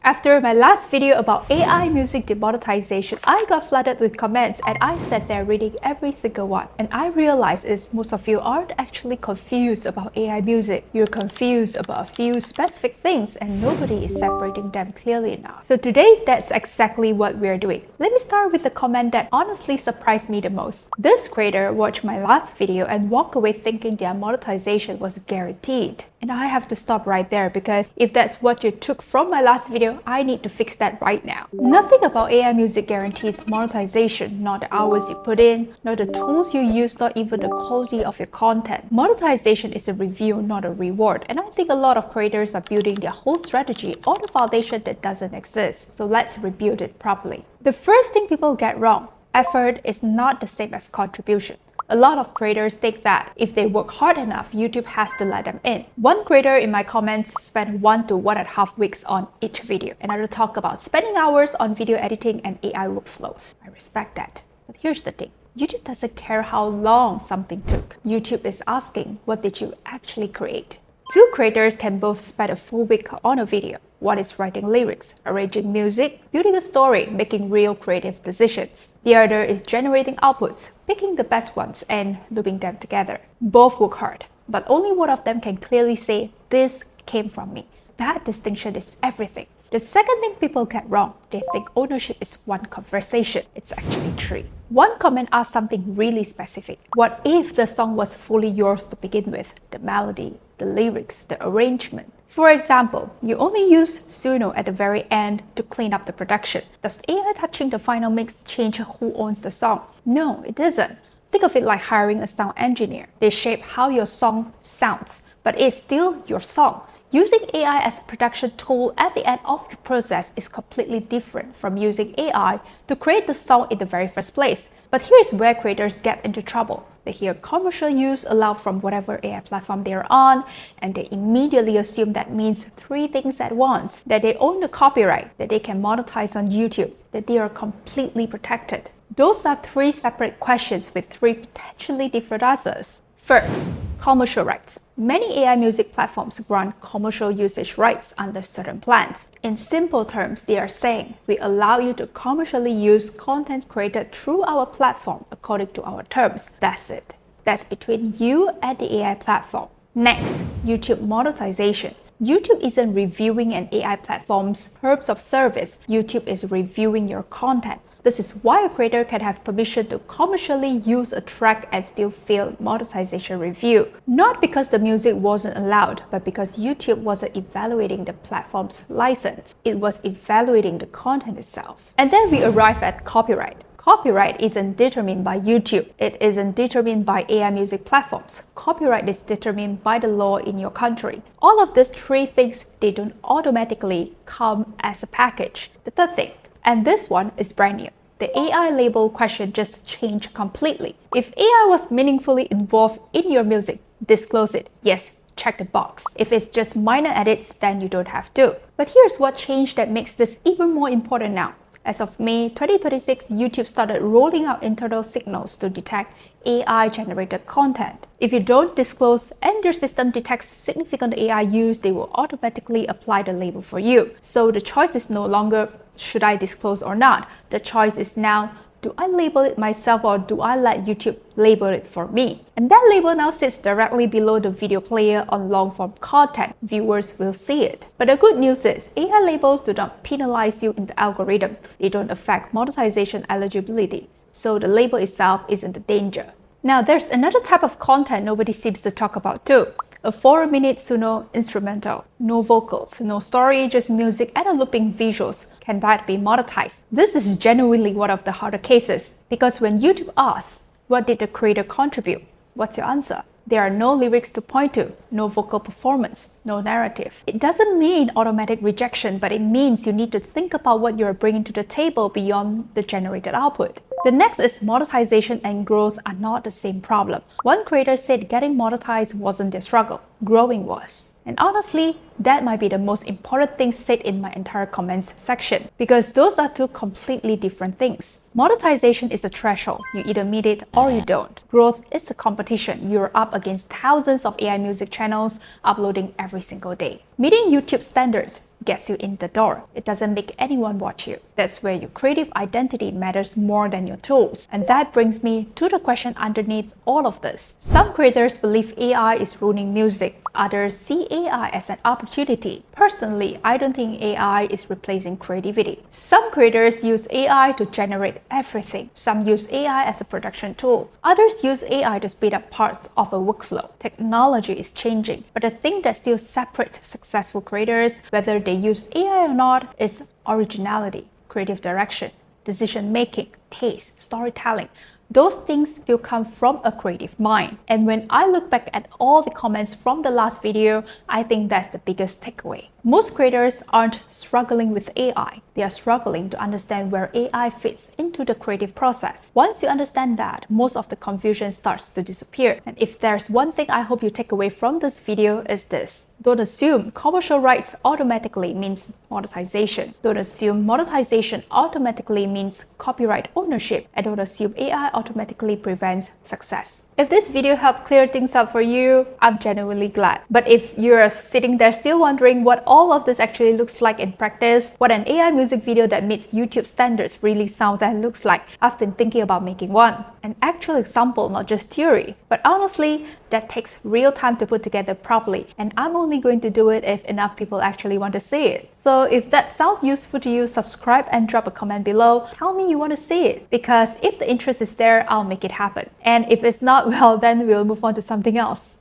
After my last video about AI music demonetization, I got flooded with comments and I sat there reading every single one. And I realized is most of you aren't actually confused about AI music. You're confused about a few specific things and nobody is separating them clearly enough. So today, that's exactly what we're doing. Let me start with the comment that honestly surprised me the most. This creator watched my last video and walked away thinking their monetization was guaranteed. And I have to stop right there because if that's what you took from my last video, I need to fix that right now. Nothing about AI music guarantees monetization, not the hours you put in, not the tools you use, not even the quality of your content. Monetization is a review, not a reward. And I think a lot of creators are building their whole strategy on a foundation that doesn't exist. So let's rebuild it properly. The first thing people get wrong, effort is not the same as contribution. A lot of creators think that if they work hard enough, YouTube has to let them in. One creator in my comments spent 1 to 1.5 weeks on each video. Another talk about spending hours on video editing and AI workflows. I respect that. But here's the thing. YouTube doesn't care how long something took. YouTube is asking, what did you actually create? Two creators can both spend a full week on a video. One is writing lyrics, arranging music, building a story, making real creative decisions. The other is generating outputs, picking the best ones and looping them together. Both work hard, but only one of them can clearly say, this came from me. That distinction is everything. The second thing people get wrong, they think ownership is one conversation. It's actually 3. One comment asked something really specific. What if the song was fully yours to begin with? The melody, the lyrics, the arrangement. For example, you only use Suno at the very end to clean up the production. Does AI touching the final mix change who owns the song? No, it doesn't. Think of it like hiring a sound engineer. They shape how your song sounds, but it's still your song. Using AI as a production tool at the end of the process is completely different from using AI to create the song in the very first place. But here's where creators get into trouble. They hear commercial use allowed from whatever AI platform they're on, and they immediately assume that means 3 things at once. That they own the copyright, that they can monetize on YouTube, that they are completely protected. Those are 3 separate questions with 3 potentially different answers. First, commercial rights. Many AI music platforms grant commercial usage rights under certain plans. In simple terms, they are saying, we allow you to commercially use content created through our platform according to our terms. That's it. That's between you and the AI platform. Next, YouTube monetization. YouTube isn't reviewing an AI platform's terms of service. YouTube is reviewing your content. This is why a creator can have permission to commercially use a track and still fail monetization review. Not because the music wasn't allowed, but because YouTube wasn't evaluating the platform's license. It was evaluating the content itself. And then we arrive at copyright. Copyright isn't determined by YouTube. It isn't determined by AI music platforms. Copyright is determined by the law in your country. All of these 3 things, they don't automatically come as a package. The third thing, and this one is brand new. The AI label question just changed completely. If AI was meaningfully involved in your music, disclose it. Yes, check the box. If it's just minor edits, then you don't have to. But here's what changed that makes this even more important now. As of May 2026, YouTube started rolling out internal signals to detect AI-generated content. If you don't disclose and your system detects significant AI use, they will automatically apply the label for you. So the choice is no longer, should I disclose or not? The choice is now, do I label it myself or do I let YouTube label it for me? And that label now sits directly below the video player on long-form content. Viewers will see it. But the good news is, AI labels do not penalize you in the algorithm. They don't affect monetization eligibility. So the label itself isn't a danger. Now there's another type of content nobody seems to talk about too. A 4-minute Suno instrumental. No vocals, no story, just music and a looping visuals. Can that be monetized? This is genuinely one of the harder cases. Because when YouTube asks, what did the creator contribute? What's your answer? There are no lyrics to point to, no vocal performance, no narrative. It doesn't mean automatic rejection, but it means you need to think about what you're bringing to the table beyond the generated output. The next is monetization and growth are not the same problem. One creator said getting monetized wasn't their struggle, growing was. And honestly, that might be the most important thing said in my entire comments section, because those are 2 completely different things. Monetization is a threshold. You either meet it or you don't. Growth is a competition. You're up against thousands of AI music channels uploading every single day. Meeting YouTube standards gets you in the door. It doesn't make anyone watch you. That's where your creative identity matters more than your tools. And that brings me to the question underneath all of this. Some creators believe AI is ruining music. Others see AI as an opportunity. Personally, I don't think AI is replacing creativity. Some creators use AI to generate everything. Some use AI as a production tool. Others use AI to speed up parts of a workflow. Technology is changing, but the thing that still separates successful creators, whether they use AI or not, is originality, creative direction, decision-making, taste, storytelling. Those things still come from a creative mind. And when I look back at all the comments from the last video, I think that's the biggest takeaway. Most creators aren't struggling with AI. They are struggling to understand where AI fits into the creative process. Once you understand that, most of the confusion starts to disappear. And if there's one thing I hope you take away from this video is this. Don't assume commercial rights automatically means monetization. Don't assume monetization automatically means copyright ownership. And don't assume AI automatically prevents success. If this video helped clear things up for you, I'm genuinely glad. But if you're sitting there still wondering what all of this actually looks like in practice, what an AI music video that meets YouTube standards really sounds and looks like, I've been thinking about making one. An actual example, not just theory. But honestly, that takes real time to put together properly, and I'm only going to do it if enough people actually want to see it. So if that sounds useful to you, subscribe and drop a comment below. Tell me you want to see it, because if the interest is there, I'll make it happen. And if it's not, well, then we'll move on to something else.